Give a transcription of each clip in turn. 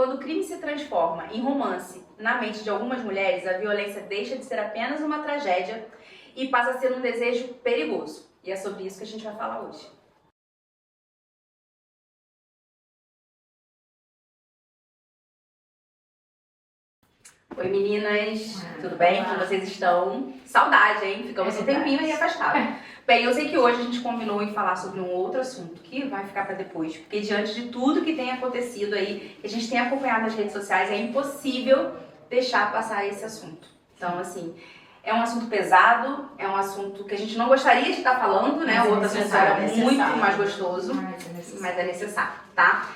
Quando o crime se transforma em romance na mente de algumas mulheres, a violência deixa de ser apenas uma tragédia e passa a ser um desejo perigoso. E é sobre isso que a gente vai falar hoje. Oi meninas, tudo bem? Como vocês estão? Saudade, hein? Ficamos um tempinho aí afastados. Bem, eu sei que hoje a gente combinou em falar sobre um outro assunto que vai ficar para depois, porque diante de tudo que tem acontecido aí, que a gente tem acompanhado nas redes sociais, é impossível deixar passar esse assunto. Então, assim, é um assunto pesado, é um assunto que a gente não gostaria de estar falando, né? O outro assunto era muito mais gostoso, mas é necessário, tá?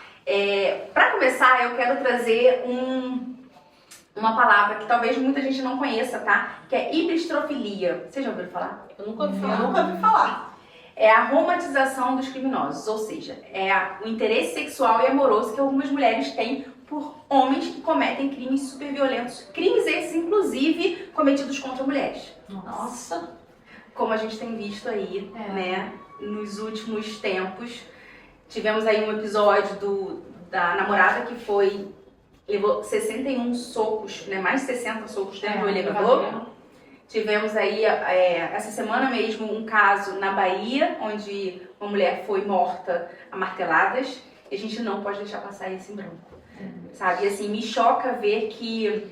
Para começar, eu quero trazer uma palavra que talvez muita gente não conheça, tá? Que é hipistrofilia. Vocês já ouviram falar? Eu nunca ouvi falar. É a romantização dos criminosos, ou seja, o interesse sexual e amoroso que algumas mulheres têm por homens que cometem crimes super violentos. Crimes esses, inclusive, cometidos contra mulheres. Nossa! Como a gente tem visto aí, né, nos últimos tempos. Tivemos aí um episódio da namorada que levou 61 socos, né, mais de 60 socos dentro do elevador. Tivemos aí, essa semana mesmo, um caso na Bahia, onde uma mulher foi morta a marteladas. E a gente não pode deixar passar isso em branco, sabe? E assim, me choca ver que...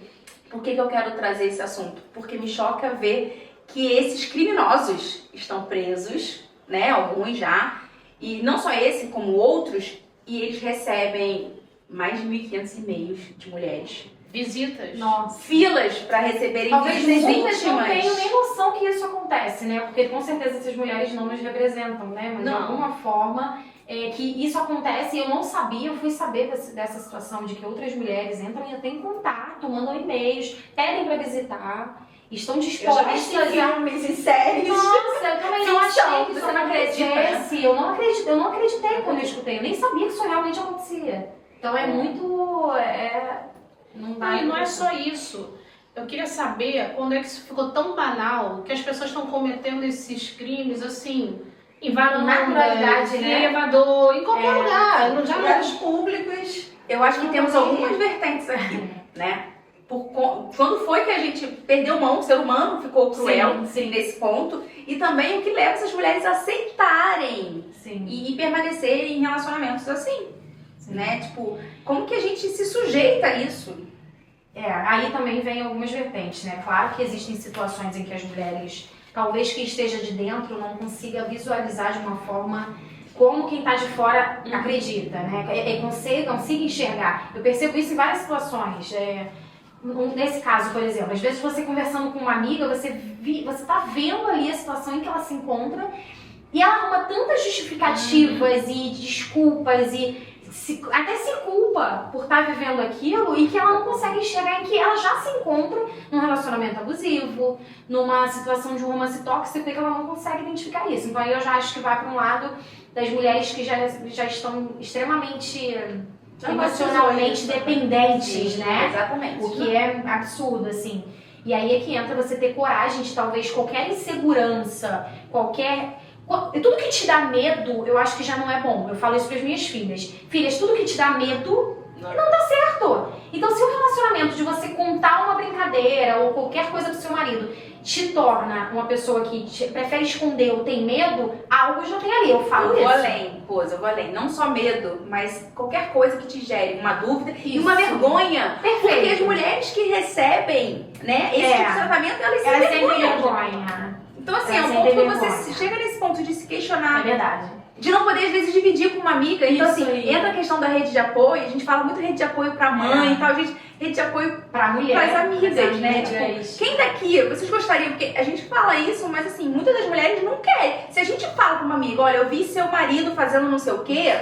Por que eu quero trazer esse assunto? Porque me choca ver que esses criminosos estão presos, né, alguns já. E não só esse, como outros, e eles recebem mais de 1.500 e-mails de mulheres. Visitas. Nossa. Filas para receberem Talvez visitas muitas não íntimas. tenham nem noção que isso acontece, né? Porque com certeza essas mulheres não nos representam, né? Mas de alguma forma que isso acontece e eu não sabia, eu fui saber dessa situação de que outras mulheres entram e até em contato, mandam e-mails, pedem para visitar, estão dispostas a filmes e séries. Nossa, eu também não achei que isso você não acredita, acontecesse. Eu não acreditei quando eu escutei, eu nem sabia que isso realmente acontecia. Então é muito... Não dá. E não é só isso. Eu queria saber quando é que isso ficou tão banal que as pessoas estão cometendo esses crimes assim, em varanda, naturalidade, em né? elevador, em qualquer lugar, Em lugares públicos. Eu acho que temos algumas vertentes aqui, né? Quando foi que a gente perdeu mão, o ser humano ficou cruel nesse ponto, e também o que leva essas mulheres a aceitarem e permanecerem em relacionamentos assim. Né? Tipo, como que a gente se sujeita a isso? Aí também vem algumas vertentes, né? Claro que existem situações em que as mulheres, talvez quem esteja de dentro não consiga visualizar de uma forma como quem está de fora acredita, né? Consiga enxergar. Eu percebo isso em várias situações. Nesse caso, por exemplo, às vezes você conversando com uma amiga, você tá vendo ali a situação em que ela se encontra e ela arruma tantas justificativas e desculpas e até se culpa por estar vivendo aquilo e que ela não consegue enxergar em que ela já se encontra num relacionamento abusivo, numa situação de um romance tóxico e que ela não consegue identificar isso. Então aí eu já acho que vai para um lado das mulheres que já estão extremamente emocionalmente dependentes, né? Exatamente. O que é absurdo, assim. E aí é que entra você ter coragem de talvez qualquer insegurança, tudo que te dá medo, eu acho que já não é bom. Eu falo isso para as minhas filhas. Filhas, tudo que te dá medo não dá certo. Então, se o relacionamento de você contar uma brincadeira ou qualquer coisa do seu marido te torna uma pessoa que prefere esconder ou tem medo, algo já tem ali. Eu falo isso. Eu vou além. Não só medo, mas qualquer coisa que te gere uma dúvida e uma vergonha. Perfeito. Porque as mulheres que recebem, né, esse tipo de tratamento, elas se vergonha. Então, assim, é um ponto que você chega nesse ponto de se questionar. É verdade. De não poder, às vezes, dividir com uma amiga. Então, Isso assim, aí. entra a questão da rede de apoio. A gente fala muito rede de apoio pra mãe e tal. Gente, rede de apoio pra mulher. Pras amigas, né? Tipo, quem daqui, vocês gostariam? Porque a gente fala isso, mas, assim, muitas das mulheres não querem. Se a gente fala pra uma amiga, olha, eu vi seu marido fazendo não sei o quê...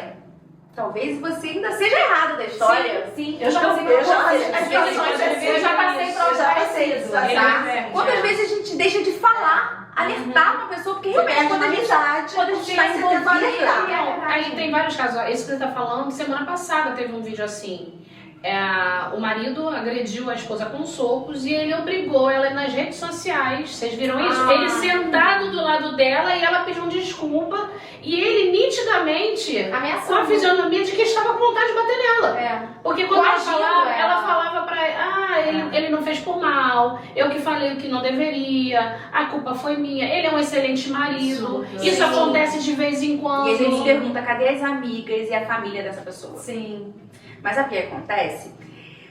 Talvez você ainda seja errada da história. Sim. Eu já passei por isso. Quando às vezes a gente deixa de falar, alertar uma pessoa, porque realmente quando a gente está envolvida. Aí tem vários casos. Esse que você está falando, semana passada teve um vídeo assim. o marido agrediu a esposa com socos e ele obrigou ela nas redes sociais. Vocês viram isso? Ele sentado do lado dela e ela pediu desculpa e ele nitidamente com a fisionomia de que estava com vontade de bater nela. Porque quando ela falava pra ele não fez por mal, eu que falei o que não deveria, a culpa foi minha, ele é um excelente marido, isso acontece de vez em quando. E a gente se pergunta, cadê as amigas e a família dessa pessoa? Sim. Mas sabe o que acontece?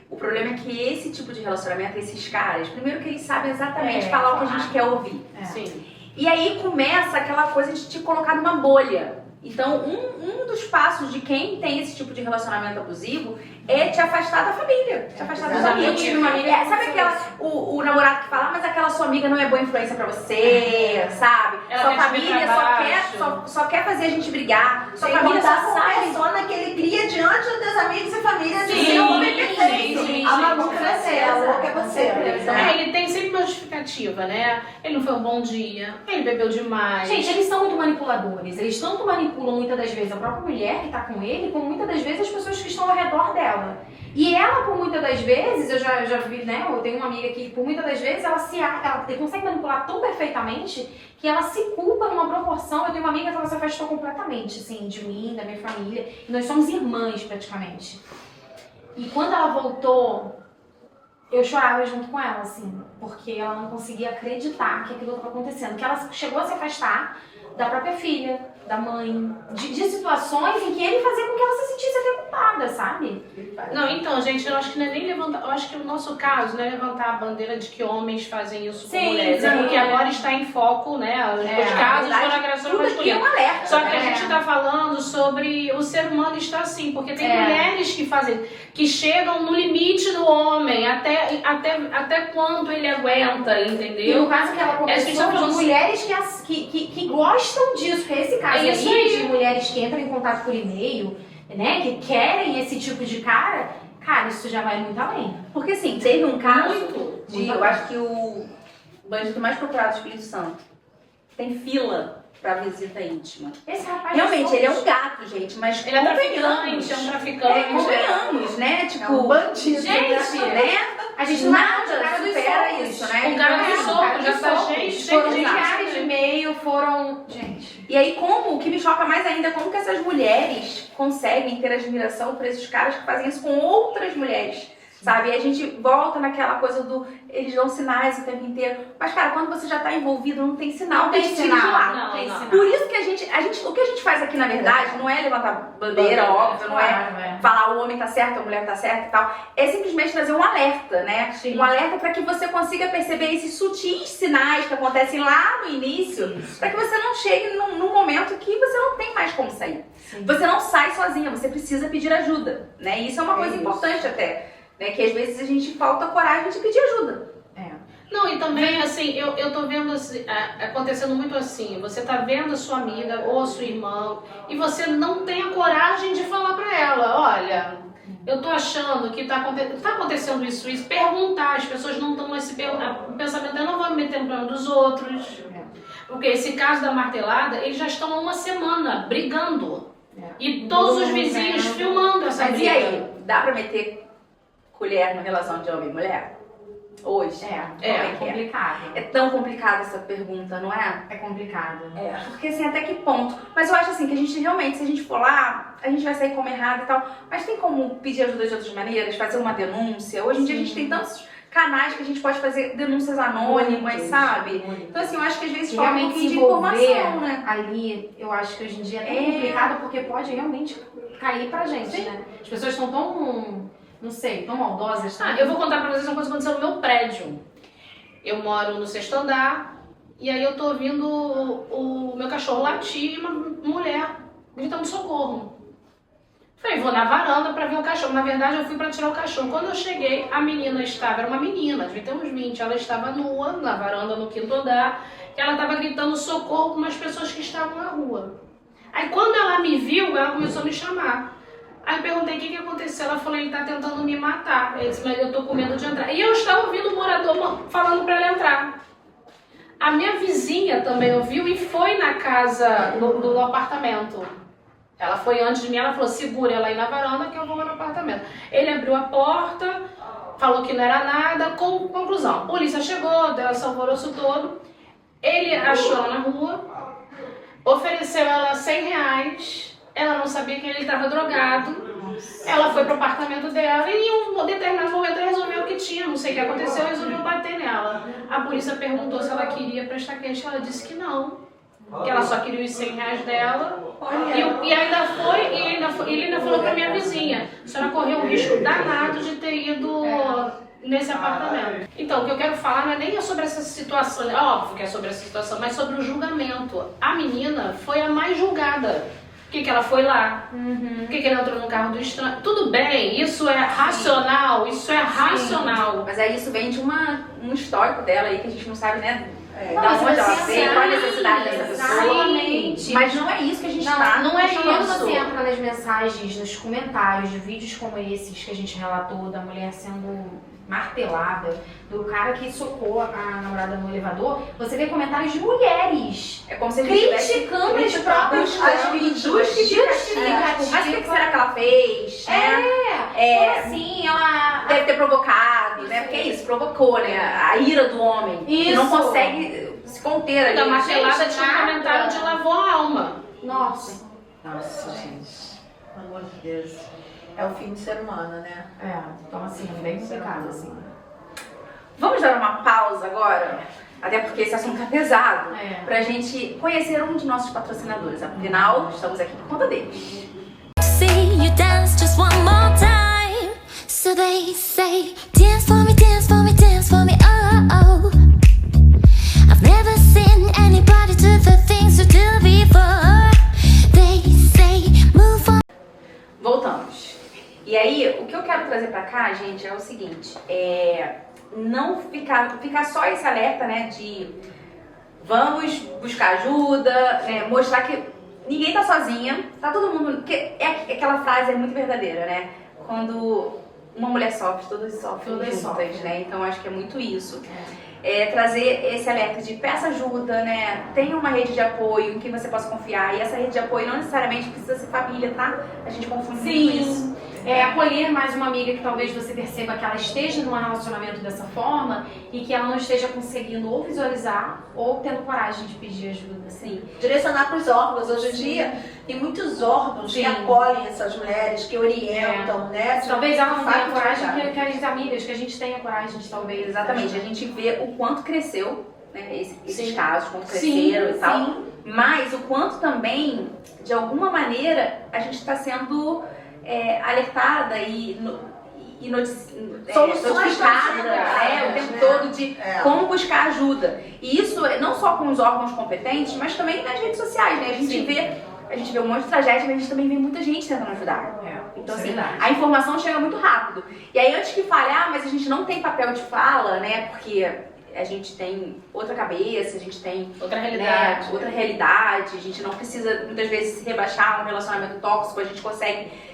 O problema é que esse tipo de relacionamento, esses caras, primeiro que eles sabem exatamente falar o que a gente quer ouvir. Sim. E aí começa aquela coisa de te colocar numa bolha. Então, um dos passos de quem tem esse tipo de relacionamento abusivo é te afastar da família, te afastar dos amigos. Sabe aquela, o namorado que fala, mas aquela sua amiga não é boa influência pra você, sabe? Ela Sua quer te família ver pra só quer fazer a gente brigar. Sua Sem família contar só com a sabe. persona que ele cria diante dos teus amigos e família de Sim, ser um homem perfeito. sim, A sim, maluca com é você, a louca é você. Ele tem sempre uma justificativa, né? Ele não foi um bom dia, ele bebeu demais. Gente, eles são muito manipuladores. Eles tanto manipulam muitas das vezes a própria mulher que tá com ele, como muitas das vezes as pessoas que estão ao redor dela. E ela, por muitas das vezes, eu já vi, né? Eu tenho uma amiga que, por muitas das vezes, ela consegue manipular tão perfeitamente que ela se culpa numa proporção. Eu tenho uma amiga que ela se afastou completamente, assim, de mim, da minha família. E nós somos irmãs, praticamente. E quando ela voltou, eu chorava junto com ela, assim, porque ela não conseguia acreditar que aquilo estava acontecendo. Que ela chegou a se afastar da própria filha, da mãe, de situações em que ele fazia com que ela se sentisse até culpada, sabe? Não, então, gente, eu acho que não é nem levantar. Eu acho que o nosso caso não é levantar a bandeira de que homens fazem isso com mulheres. É porque agora está em foco, né? Os casos foram agressões Tudo aqui é um masculinas. alerta. Só que a gente está falando sobre o ser humano está assim, porque tem mulheres que fazem, que chegam no limite do homem, até quanto ele aguenta, entendeu? E no caso que ela conversou de mulheres que gostam disso, que é esse caso É isso aí, aí. de mulheres que entram em contato por e-mail, né, que querem esse tipo de cara, isso já vai muito além. Porque assim, teve um caso Muito eu acho que o bandido mais procurado do Espírito Santo tem fila pra visita íntima. Esse rapaz Realmente, ele é um gato, gente, mas Ele é convenhamos. traficante, é um traficante. Convenhamos, né? Tipo, um bandido. gente, né? A gente não Nada supera isso, né? O cara Então, dos socos, já tá cheio foram de milhares de e-mail, gente. E aí, o que me choca mais ainda é como que essas mulheres conseguem ter admiração por esses caras que fazem isso com outras mulheres, sabe? E a gente volta naquela coisa do eles dão sinais o tempo inteiro. Mas, cara, quando você já tá envolvido, não tem sinal, Não tem que te tire de sinal, lá. não tem sinal. Por isso que o que a gente faz aqui, na verdade, não é levantar bandeira, óbvio, não é falar o homem tá certo, a mulher tá certa e tal. É simplesmente trazer um alerta, né? Sim. Um alerta para que você consiga perceber esses sutis sinais que acontecem lá no início, para que você não chegue num momento que você não tem mais como sair. Sim. Você não sai sozinha, você precisa pedir ajuda, né? E isso é uma coisa importante até, né? Que às vezes a gente falta coragem de pedir ajuda. Não, e também, assim, eu tô vendo assim, acontecendo muito assim, você tá vendo a sua amiga ou a sua irmã e você não tem a coragem de falar pra ela, olha, eu tô achando que tá acontecendo isso, perguntar, as pessoas não estão nesse pensamento, eu não vou me meter no problema dos outros, porque esse caso da martelada, eles já estão há uma semana brigando e todos os vizinhos filmando essa Mas briga. e aí? Dá pra meter colher na relação de homem e mulher? Hoje? É complicado. É tão complicada essa pergunta, não é? É complicado. Porque assim, até que ponto? Mas eu acho assim, que a gente realmente, se a gente for lá, a gente vai sair como errado e tal. Mas tem como pedir ajuda de outras maneiras, fazer uma denúncia? Hoje em dia a gente tem tantos canais que a gente pode fazer denúncias anônimas, sabe? Então assim, eu acho que às vezes falta um Realmente pouquinho se de envolver informação, né? ali, eu acho que hoje em dia é tão complicado porque pode realmente cair pra gente, né? As pessoas estão tão, não sei, tão maldosas. Eu vou contar pra vocês uma coisa que aconteceu no meu prédio. Eu moro no 6º andar e aí eu tô ouvindo o meu cachorro latir e uma mulher gritando socorro. Falei, vou na varanda pra ver o cachorro. Na verdade, eu fui pra tirar o cachorro. Quando eu cheguei, a menina era uma menina, devia ter uns 20. Ela estava nua na varanda, no 5º andar. E ela estava gritando socorro com umas pessoas que estavam na rua. Aí quando ela me viu, ela começou a me chamar. Aí eu perguntei o que aconteceu. Ela falou, ele tá tentando me matar. Eu disse, mas eu tô com medo de entrar. E eu estava ouvindo o morador falando pra ela entrar. A minha vizinha também ouviu e foi na casa, no apartamento. Ela foi antes de mim, ela falou, segura ela aí na varanda que eu vou lá no apartamento. Ele abriu a porta, falou que não era nada, conclusão. A polícia chegou, deu esse alvoroço todo. Ele achou ela na rua, ofereceu ela R$100, ela não sabia que ele estava drogado. Ela foi pro apartamento dela e em um determinado momento resolveu que tinha, não sei o que aconteceu, resolveu bater nela. A polícia perguntou se ela queria prestar queixa, ela disse que não. Que ela só queria os R$100 dela. E ele ainda falou pra minha vizinha, a senhora correu um risco danado de ter ido nesse apartamento. Então, o que eu quero falar não é nem sobre essa situação, é óbvio que é sobre essa situação, mas sobre o julgamento. A menina foi a mais julgada. Por que ela foi lá? Por que ela entrou no carro do estranho? Tudo bem, isso é racional, isso é racional. Mas aí isso vem de um histórico dela aí que a gente não sabe, né? Não, Da onde ela você veio, qual a necessidade dessa pessoa. exatamente. Mas não é isso que a gente tá. Não é falando. quando você entra nas mensagens, nos comentários de vídeos como esses que a gente relatou, da mulher sendo martelada, do cara que socou a namorada no elevador, você vê comentários de mulheres É como se a gente criticando as próprias as justificativas. Mas o que será que ela fez? Como assim? Ela... Deve ter provocado, né? Porque é isso, provocou, né? A ira do homem. Que não Isso. consegue se conter ali. Da martelada Gente, tinha um nada. comentário de lavou a alma. Nossa. Nossa, gente. Pelo amor de Deus. É o fim do ser humano, né? Então assim, é bem complicado, assim. Vamos dar uma pausa agora? Até porque esse assunto é pesado. Pra gente conhecer um de nossos patrocinadores. Afinal, estamos aqui por conta deles. See you dance just one more time. So they say, dance for me, dance for me, dance for me, oh, oh. I've never seen anybody do the things you do before. They say, move on. Voltamos. E aí, o que eu quero trazer pra cá, gente, é o seguinte. Não ficar só esse alerta, né, de vamos buscar ajuda, né, mostrar que ninguém tá sozinha, tá todo mundo... Porque aquela frase é muito verdadeira, né? Quando uma mulher sofre, todas sofrem juntas, né? Então acho que é muito isso. Trazer esse alerta de peça ajuda, né? Tenha uma rede de apoio em que você possa confiar. E essa rede de apoio não necessariamente precisa ser família, tá? A gente confunde muito isso. Acolher mais uma amiga que talvez você perceba que ela esteja num relacionamento dessa forma e que ela não esteja conseguindo ou visualizar ou tendo coragem de pedir ajuda, assim. Direcionar para os órgãos. Hoje em dia tem muitos órgãos que acolhem essas mulheres, que orientam, né? Talvez ela não tenha Fato de coragem verdade. que as amigas, que a gente tenha coragem de talvez. Exatamente. A gente vê o quanto cresceu, né, esses Sim. casos, quanto Sim, cresceram e tal. sim. Mas o quanto também, de alguma maneira, a gente está sendo alertada e Soluções notificada, estão o tempo né? todo de como buscar ajuda. E isso não só com os órgãos competentes, mas também nas redes sociais, né? A gente vê um monte de tragédia, mas a gente também vê muita gente tentando ajudar. Então, assim, a informação chega muito rápido. E aí, antes que fale, mas a gente não tem papel de fala, né? Porque a gente tem outra cabeça, a gente tem Outra realidade. né, outra realidade, a gente não precisa muitas vezes se rebaixar a um relacionamento tóxico, a gente consegue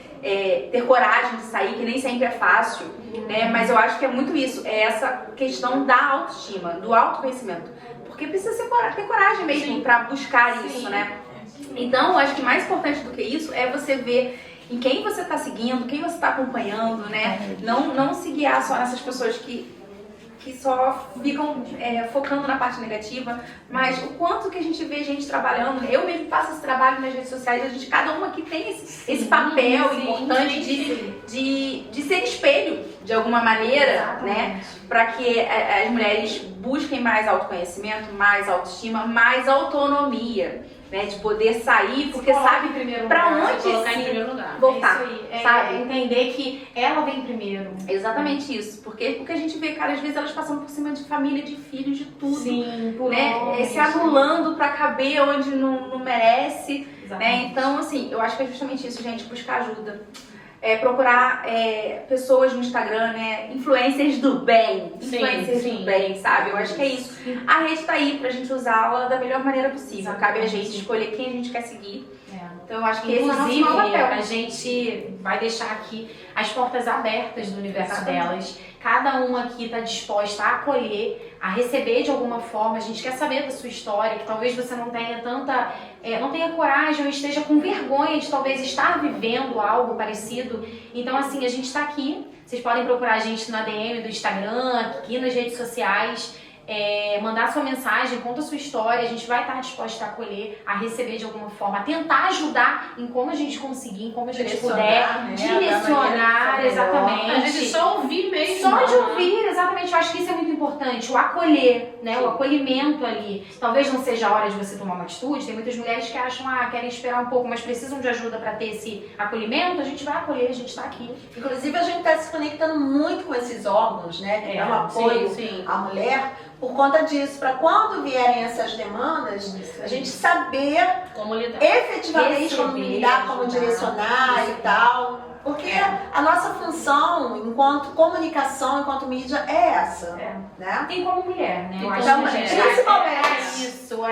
ter coragem de sair, que nem sempre é fácil, né? Mas eu acho que é muito isso, é essa questão da autoestima, do autoconhecimento. Porque precisa ter coragem mesmo pra buscar isso, né? Então, eu acho que mais importante do que isso é você ver em quem você tá seguindo, quem você tá acompanhando, né? Não se guiar só nessas pessoas que só ficam focando na parte negativa, mas o quanto que a gente vê gente trabalhando, eu mesmo faço esse trabalho nas redes sociais, cada uma que tem esse papel importante de ser espelho, de alguma maneira, né? Para que as mulheres busquem mais autoconhecimento, mais autoestima, mais autonomia. Né, de poder sair, porque sabe pra onde Colocar em primeiro lugar. voltar, É isso aí. sabe? Entender que ela vem primeiro. Exatamente isso, porque o que a gente vê, cara, às vezes elas passam por cima de família, de filhos, de tudo, Sim, por né? homens, Se anulando pra caber onde não merece, né? Exatamente. Então, assim, eu acho que é justamente isso, gente, buscar ajuda. Procurar pessoas no Instagram, né? Influencers do bem. Influencers do bem, sabe? Eu acho que é isso. A rede tá aí pra gente usá-la da melhor maneira possível. Cabe a gente escolher quem a gente quer seguir. Então eu acho que esse é o nosso Inclusive, maior papel. a gente vai deixar aqui as portas abertas do universo delas. Cada uma aqui está disposta a acolher, a receber de alguma forma. A gente quer saber da sua história, que talvez você não tenha não tenha coragem ou esteja com vergonha de talvez estar vivendo algo parecido. Então, assim, a gente está aqui. Vocês podem procurar a gente na DM do Instagram, aqui nas redes sociais. Mandar sua mensagem, conta a sua história, a gente vai estar disposta a acolher, a receber de alguma forma, a tentar ajudar em como a gente conseguir, em como a gente puder, direcionar, exatamente. A gente só ouvir mesmo. Só de ouvir, exatamente, eu acho que isso é muito importante, o acolher, né, o acolhimento ali. Talvez não seja a hora de você tomar uma atitude, tem muitas mulheres que acham, querem esperar um pouco, mas precisam de ajuda para ter esse acolhimento, a gente vai acolher, a gente está aqui. Inclusive, a gente está se conectando muito com esses órgãos, né, que dão apoio à mulher, por conta disso, para quando vierem essas demandas, a gente saber como lidar. Efetivamente como lidar, como direcionar e tal. Porque a nossa função, enquanto comunicação, enquanto mídia, é essa. Né? E como mulher, né? Eu acho como que a gente principalmente. isso,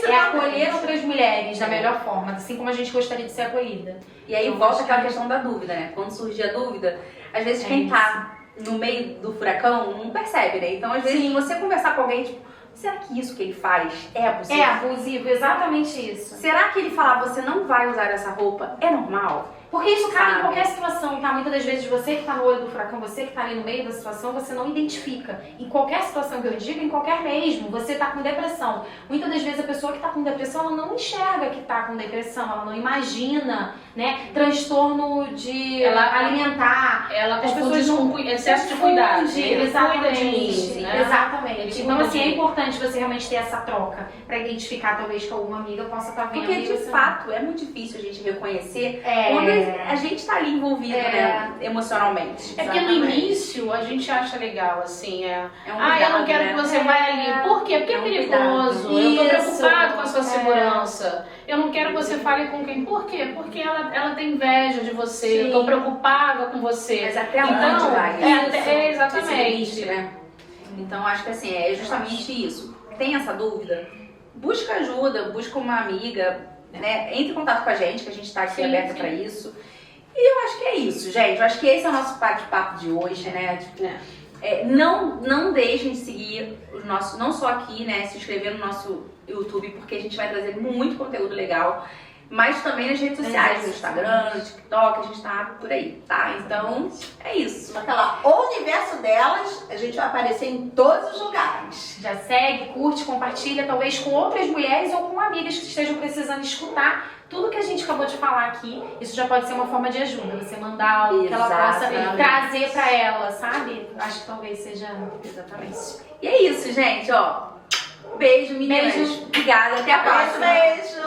é acolher outras mulheres da melhor forma, assim como a gente gostaria de ser acolhida. E aí volta aquela questão da dúvida, né? Quando surge a dúvida, às vezes quem tá no meio do furacão não percebe, né? Então, às vezes, você conversar com alguém, tipo, será que isso que ele faz é abusivo? É abusivo, exatamente isso. Será que ele falar, você não vai usar essa roupa, é normal? Porque isso cabe em qualquer situação, tá? Muitas das vezes você que tá no olho do furacão, você que tá ali no meio da situação, você não identifica. Em qualquer situação que eu digo, em qualquer mesmo, você tá com depressão. Muitas das vezes a pessoa que tá com depressão, ela não enxerga que tá com depressão, ela não imagina, né? Transtorno de alimentar. Ela As confunde pessoas isso com excesso de cuidado. Exatamente, Cuida de mim, né? exatamente. Então, assim, é importante você realmente ter essa troca pra identificar, talvez, que alguma amiga possa estar vendo. Porque, de fato, é muito difícil a gente reconhecer quando a gente tá ali envolvido, né, emocionalmente. É porque no início a gente acha legal, assim, um eu não quero que você vá ali. Por quê? Porque é perigoso. Eu tô preocupado com a sua segurança. Eu não quero que você fale com quem. Por quê? Porque ela tem inveja de você. Eu tô preocupada com você. Mas até onde vai? Exatamente. Né? Então, acho que assim, é justamente isso. Tem essa dúvida? Busca ajuda, busca uma amiga, né? Entre em contato com a gente, que a gente tá aqui aberta pra isso. E eu acho que é isso, gente. Eu acho que esse é o nosso bate-papo de hoje, né? Tipo, não deixem de seguir os nossos, não só aqui, né? Se inscrever no nosso YouTube, porque a gente vai trazer muito conteúdo legal, mas também nas redes sociais, no Instagram, no TikTok, a gente tá por aí, tá? Então, é isso. Bota lá, o universo delas, a gente vai aparecer em todos os lugares. Já segue, curte, compartilha, talvez com outras mulheres ou com amigas que estejam precisando escutar tudo que a gente acabou de falar aqui. Isso já pode ser uma forma de ajuda, você mandar algo que ela possa trazer pra ela, sabe? Acho que talvez seja exatamente. E é isso, gente, ó. Beijo, meninas. Beijo. Obrigada, até a próxima. Beijo!